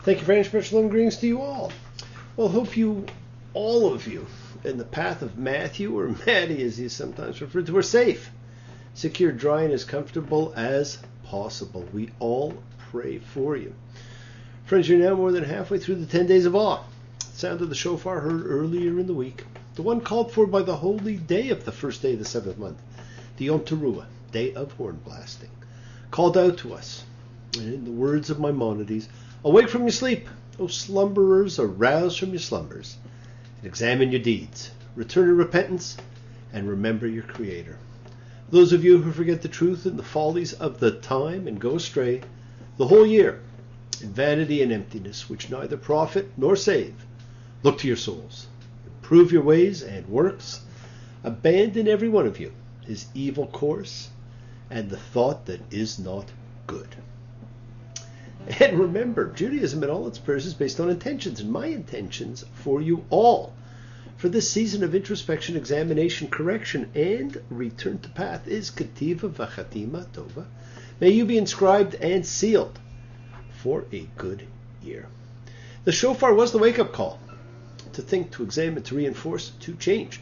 Thank you very much. Special love and greetings to you all. Well, hope you, all of you, in the path of Matthew, or Matty as he's sometimes referred to, are safe, secure, dry, and as comfortable as possible. We all pray for you. Friends, you're now more than halfway through the 10 days of awe. The sound of the shofar heard earlier in the week, the one called for by the holy day of the first day of the seventh month, the Yom Teruah, day of horn blasting, called out to us. And in the words of Maimonides, awake from your sleep, O slumberers, arouse from your slumbers, and examine your deeds. Return in repentance, and remember your Creator. Those of you who forget the truth and the follies of the time and go astray the whole year in vanity and emptiness, which neither profit nor save, look to your souls. Improve your ways and works. Abandon every one of you his evil course and the thought that is not good. And remember, Judaism in all its prayers is based on intentions, and my intentions for you all for this season of introspection, examination, correction, and return to path is Ketiva V'Chatima Tova. May you be inscribed and sealed for a good year. The shofar was the wake-up call to think, to examine, to reinforce, to change.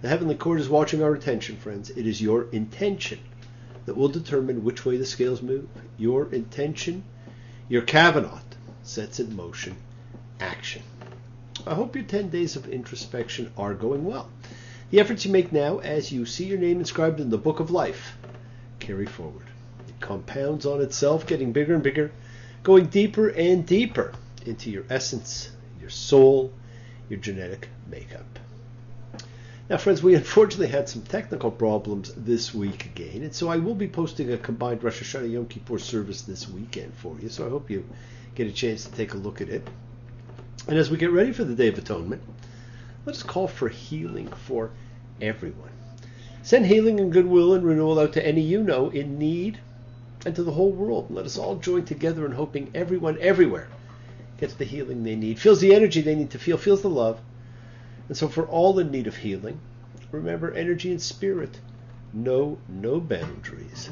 The heavenly court is watching our attention, friends. It is your intention that will determine which way the scales move. Your intention, your Kavanah, sets in motion action. I hope your 10 days of introspection are going well. The efforts you make now, as you see your name inscribed in the book of life, carry forward. It compounds on itself, getting bigger and bigger, going deeper and deeper into your essence, your soul, your genetic makeup. Now, friends, we unfortunately had some technical problems this week again, and so I will be posting a combined Rosh Hashanah Yom Kippur service this weekend for you, so I hope you get a chance to take a look at it. And as we get ready for the Day of Atonement, let us call for healing for everyone. Send healing and goodwill and renewal out to any you know in need and to the whole world. Let us all join together in hoping everyone everywhere gets the healing they need, feels the energy they need to feel, feels the love. And so for all in need of healing, remember, energy and spirit know no boundaries.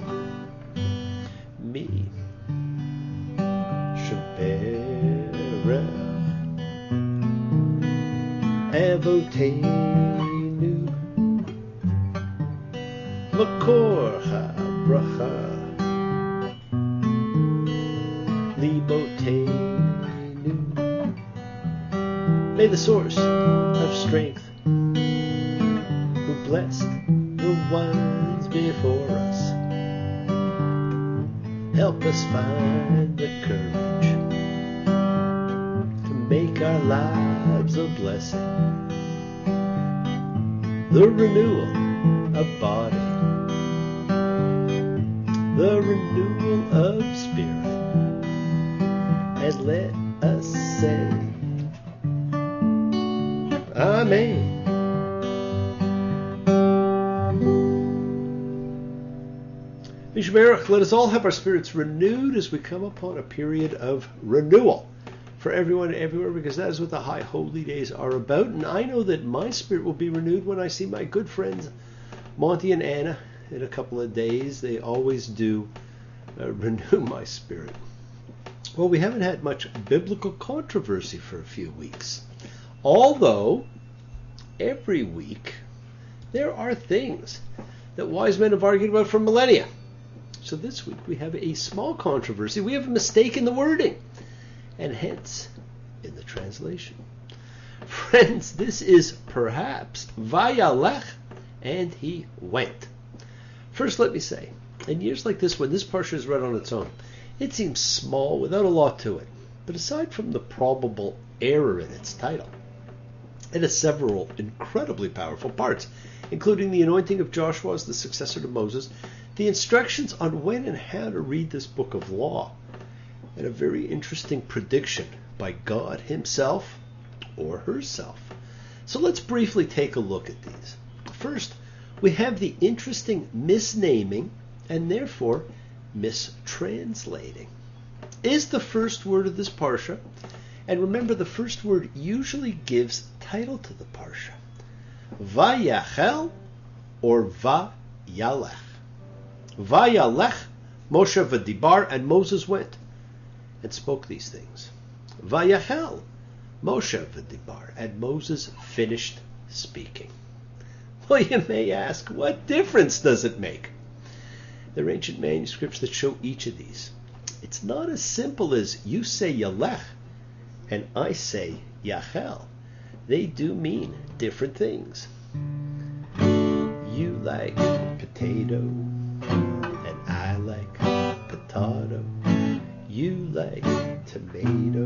Me. Shabera Avotenu Makor HaBracha Limotenu. May the source of strength, who blessed the ones before us, help us find the courage to make our lives a blessing. The renewal of body, the renewal of spirit, and let us say Amen. Mishmerach, let us all have our spirits renewed as we come upon a period of renewal for everyone everywhere, because that is what the high holy days are about. And I know that my spirit will be renewed when I see my good friends Monty and Anna in a couple of days. They always do renew my spirit. Well, we haven't had much biblical controversy for a few weeks. Although, every week, there are things that wise men have argued about for millennia. So this week we have a small controversy. We have a mistake in the wording, and hence in the translation. Friends, this is perhaps Vayalech, and he went. First, let me say, in years like this, when this parsha is read on its own, it seems small without a lot to it. But aside from the probable error in its title, it has several incredibly powerful parts, including the anointing of Joshua as the successor to Moses, the instructions on when and how to read this book of law, and a very interesting prediction by God himself or herself. So let's briefly take a look at these. First, we have the interesting misnaming and therefore mistranslating. Is the first word of this parsha, and remember the first word usually gives title to the parsha. Vayachel or Vayalech. Vayalech, Moshe v'dibar, and Moses went and spoke these things. Vayachel Moshe v'dibar, and Moses finished speaking. Well, you may ask, what difference does it make? There are ancient manuscripts that show each of these. It's not as simple as you say Yalech and I say Yachel. They do mean different things. You like potato and I like potato. You like tomato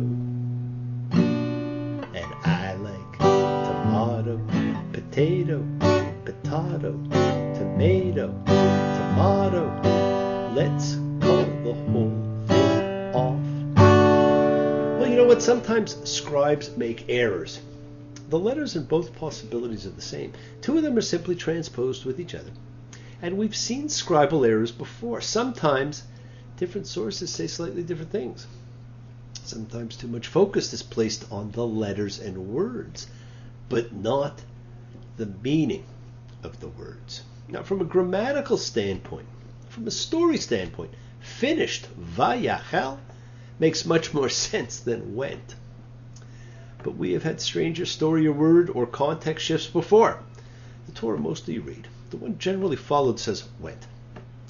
and I like tomato. Potato, potato, tomato, tomato. Let's call the whole thing off. Well, you know what? Sometimes scribes make errors. The letters in both possibilities are the same. Two of them are simply transposed with each other. And we've seen scribal errors before. Sometimes different sources say slightly different things. Sometimes too much focus is placed on the letters and words, but not the meaning of the words. Now, from a grammatical standpoint, from a story standpoint, finished, Vayachel, makes much more sense than went. But we have had stranger story or word or context shifts before. The Torah most of you read, the one generally followed, says went.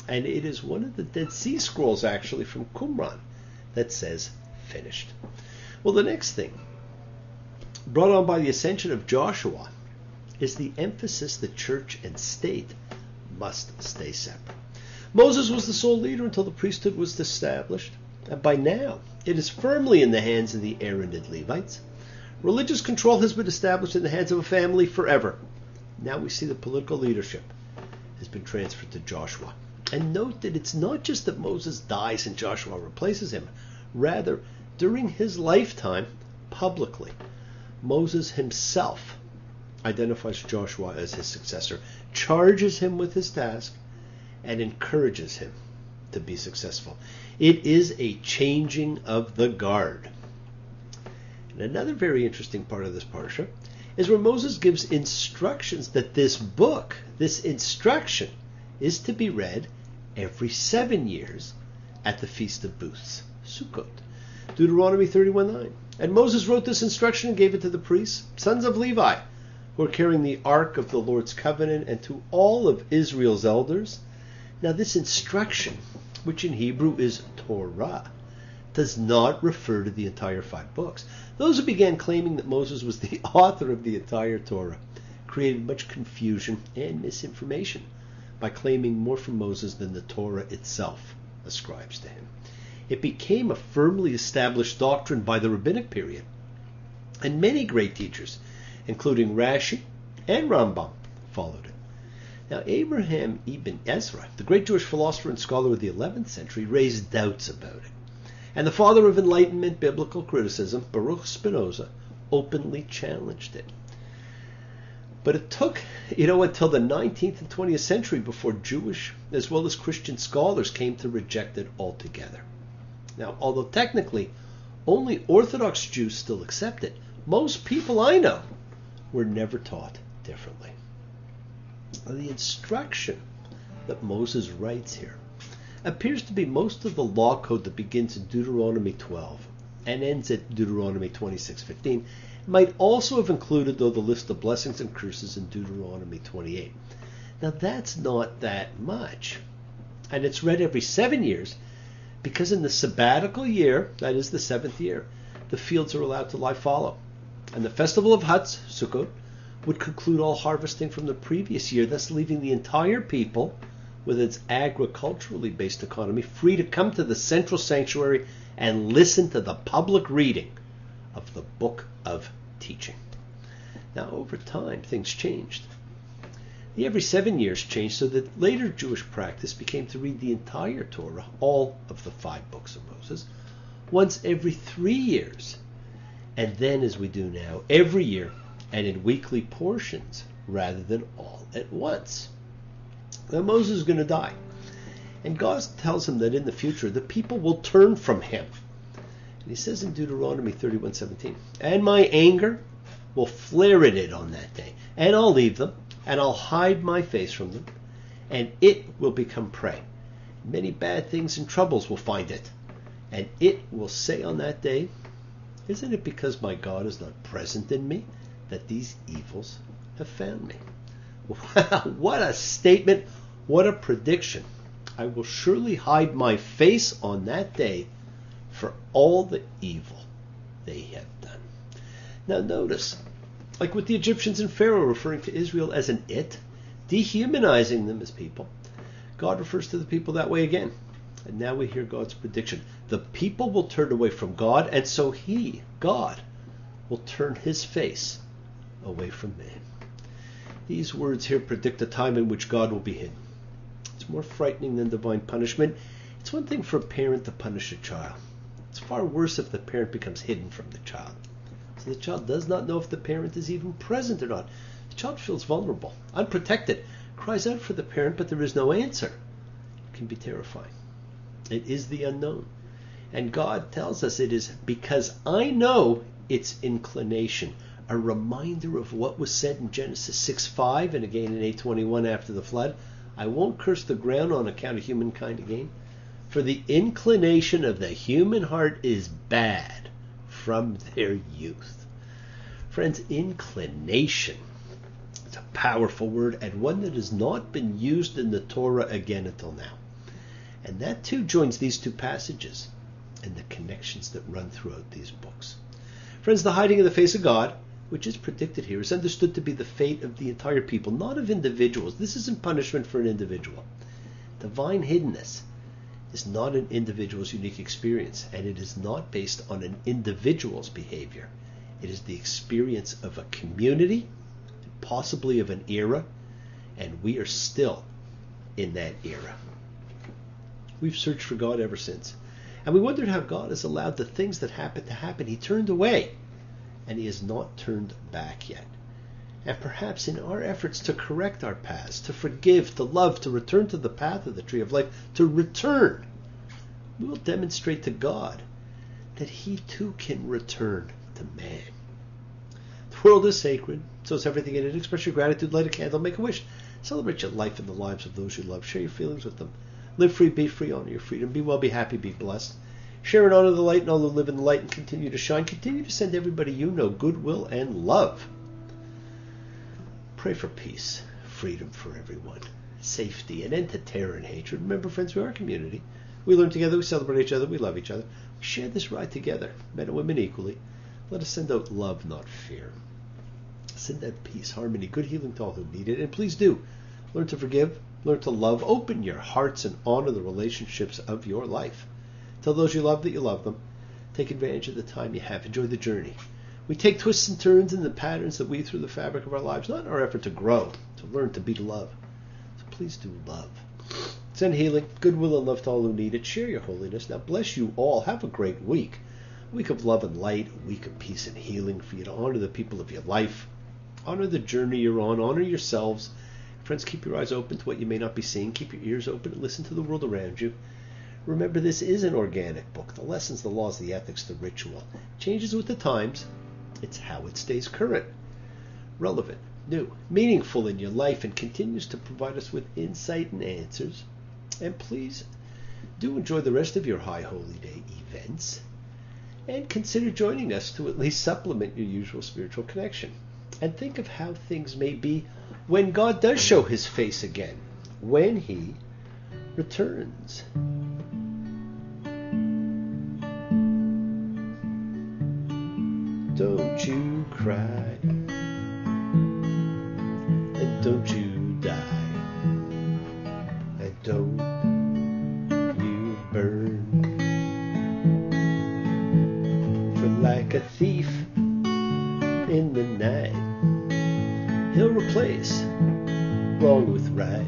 And it is one of the Dead Sea Scrolls, actually, from Qumran, that says finished. Well, the next thing, brought on by the ascension of Joshua, is the emphasis that church and state must stay separate. Moses was the sole leader until the priesthood was established, and by now it is firmly in the hands of the Aaronid Levites. Religious control has been established in the hands of a family forever. Now we see the political leadership has been transferred to Joshua. And note that it's not just that Moses dies and Joshua replaces him. Rather, during his lifetime, publicly, Moses himself identifies Joshua as his successor, charges him with his task, and encourages him to be successful. It is a changing of the guard. And another very interesting part of this parsha is where Moses gives instructions that this book, this instruction, is to be read every 7 years at the Feast of Booths, Sukkot. Deuteronomy 31:9. And Moses wrote this instruction and gave it to the priests, sons of Levi, who are carrying the ark of the Lord's covenant, and to all of Israel's elders. Now this instruction, which in Hebrew is Torah, does not refer to the entire 5 books. Those who began claiming that Moses was the author of the entire Torah created much confusion and misinformation by claiming more from Moses than the Torah itself ascribes to him. It became a firmly established doctrine by the rabbinic period, and many great teachers, including Rashi and Rambam, followed it. Now, Abraham ibn Ezra, the great Jewish philosopher and scholar of the 11th century, raised doubts about it. And the father of Enlightenment biblical criticism, Baruch Spinoza, openly challenged it. But it took, until the 19th and 20th century before Jewish as well as Christian scholars came to reject it altogether. Now, although technically only Orthodox Jews still accept it, most people I know were never taught differently. The instruction that Moses writes here appears to be most of the law code that begins in Deuteronomy 12 and ends at Deuteronomy 26:15. Might also have included, though, the list of blessings and curses in Deuteronomy 28. Now that's not that much. And it's read every 7 years because in the sabbatical year, that is the 7th year, the fields are allowed to lie fallow. And the festival of huts, Sukkot, would conclude all harvesting from the previous year, thus leaving the entire people with its agriculturally based economy free to come to the central sanctuary and listen to the public reading of the book of teaching. Now, over time, things changed. The every 7 years changed so that later Jewish practice became to read the entire Torah, all of the 5 books of Moses, once every 3 years. And then, as we do now, every year and in weekly portions rather than all at once. Now, Moses is going to die. And God tells him that in the future the people will turn from him. And he says in Deuteronomy 31:17, and my anger will flare at it on that day, and I'll leave them, and I'll hide my face from them, and it will become prey. Many bad things and troubles will find it, and it will say on that day, Isn't it because my God is not present in me that these evils have found me? Wow, what a statement, what a prediction. I will surely hide my face on that day for all the evil they have done. Now notice, like with the Egyptians and Pharaoh referring to Israel as an it, dehumanizing them as people, God refers to the people that way again. And now we hear God's prediction. The people will turn away from God, and so he, God, will turn his face away from man. These words here predict a time in which God will be hidden. It's more frightening than divine punishment. It's one thing for a parent to punish a child. It's far worse if the parent becomes hidden from the child. So the child does not know if the parent is even present or not. The child feels vulnerable, unprotected, cries out for the parent, but there is no answer. It can be terrifying. It is the unknown. And God tells us it is because I know its inclination. A reminder of what was said in Genesis 6:5 and again in 8:21 after the flood. I won't curse the ground on account of humankind again. For the inclination of the human heart is bad from their youth. Friends, inclination. It's a powerful word and one that has not been used in the Torah again until now. And that too joins these two passages and the connections that run throughout these books. Friends, the hiding of the face of God, which is predicted here, is understood to be the fate of the entire people, not of individuals. This isn't punishment for an individual. Divine hiddenness is not an individual's unique experience, and it is not based on an individual's behavior. It is the experience of a community, possibly of an era, and we are still in that era. We've searched for God ever since. And we wondered how God has allowed the things that happened to happen. He turned away, and he has not turned back yet. And perhaps in our efforts to correct our paths, to forgive, to love, to return to the path of the tree of life, to return, we will demonstrate to God that he too can return to man. The world is sacred, so is everything in it. Express your gratitude, light a candle, make a wish. Celebrate your life and the lives of those you love. Share your feelings with them. Live free, be free, honor your freedom. Be well, be happy, be blessed. Share and honor the light, and all who live in the light and continue to shine. Continue to send everybody you know goodwill and love. Pray for peace, freedom for everyone, safety, an end to terror and hatred. Remember, friends, we are a community. We learn together, we celebrate each other, we love each other. We share this ride together, men and women equally. Let us send out love, not fear. Send out peace, harmony, good healing to all who need it. And please do learn to forgive, learn to love, open your hearts and honor the relationships of your life. Tell those you love that you love them. Take advantage of the time you have. Enjoy the journey. We take twists and turns in the patterns that weave through the fabric of our lives, not in our effort to grow, to learn to be love. So please do love. Send healing, goodwill, and love to all who need it. Share your holiness. Now bless you all. Have a great week. A week of love and light, a week of peace and healing for you to honor the people of your life. Honor the journey you're on. Honor yourselves. Friends, keep your eyes open to what you may not be seeing. Keep your ears open and listen to the world around you. Remember, this is an organic book. The lessons, the laws, the ethics, the ritual. Changes with the times. It's how it stays current, relevant, new, meaningful in your life, and continues to provide us with insight and answers. And please do enjoy the rest of your High Holy Day events, and consider joining us to at least supplement your usual spiritual connection. And think of how things may be when God does show his face again, when he returns. Don't you cry, and don't you die, and don't you burn. For like a thief in the night, he'll replace wrong with right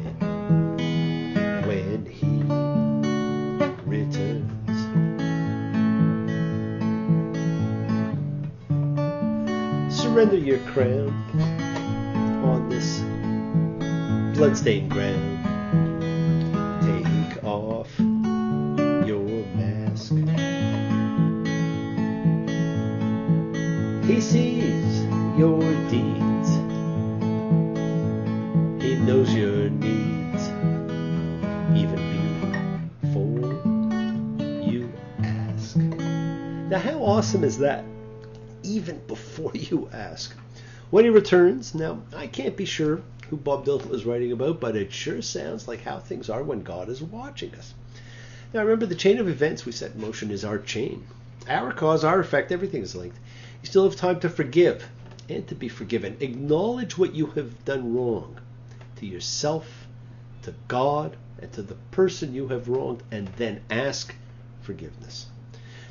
when he returns. Surrender your crown on this bloodstained ground. Take off your mask. He sees your deeds. He knows your needs, even before you ask. Now, how awesome is that? even before you ask. When he returns, now, I can't be sure who Bob Dylan was writing about, but it sure sounds like how things are when God is watching us. Now, remember, the chain of events we set in motion is our chain. Our cause, our effect, everything is linked. You still have time to forgive and to be forgiven. Acknowledge what you have done wrong to yourself, to God, and to the person you have wronged, and then ask forgiveness.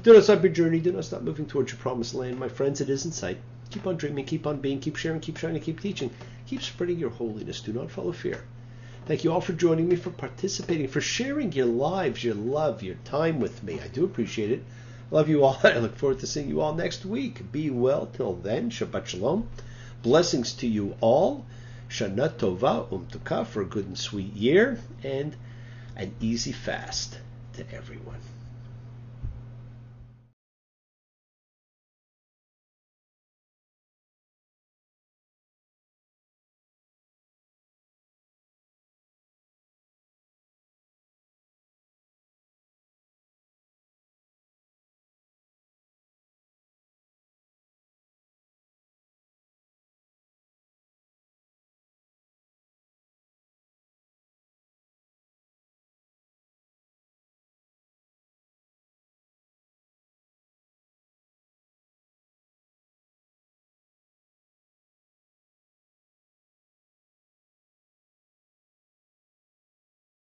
Do not stop your journey. Do not stop moving towards your promised land. My friends, it is in sight. Keep on dreaming, keep on being, keep sharing, keep shining, keep teaching. Keep spreading your holiness. Do not follow fear. Thank you all for joining me, for participating, for sharing your lives, your love, your time with me. I do appreciate it. I love you all. I look forward to seeing you all next week. Be well till then. Shabbat Shalom. Blessings to you all. Shana Tova Umtuka for a good and sweet year. And an easy fast to everyone.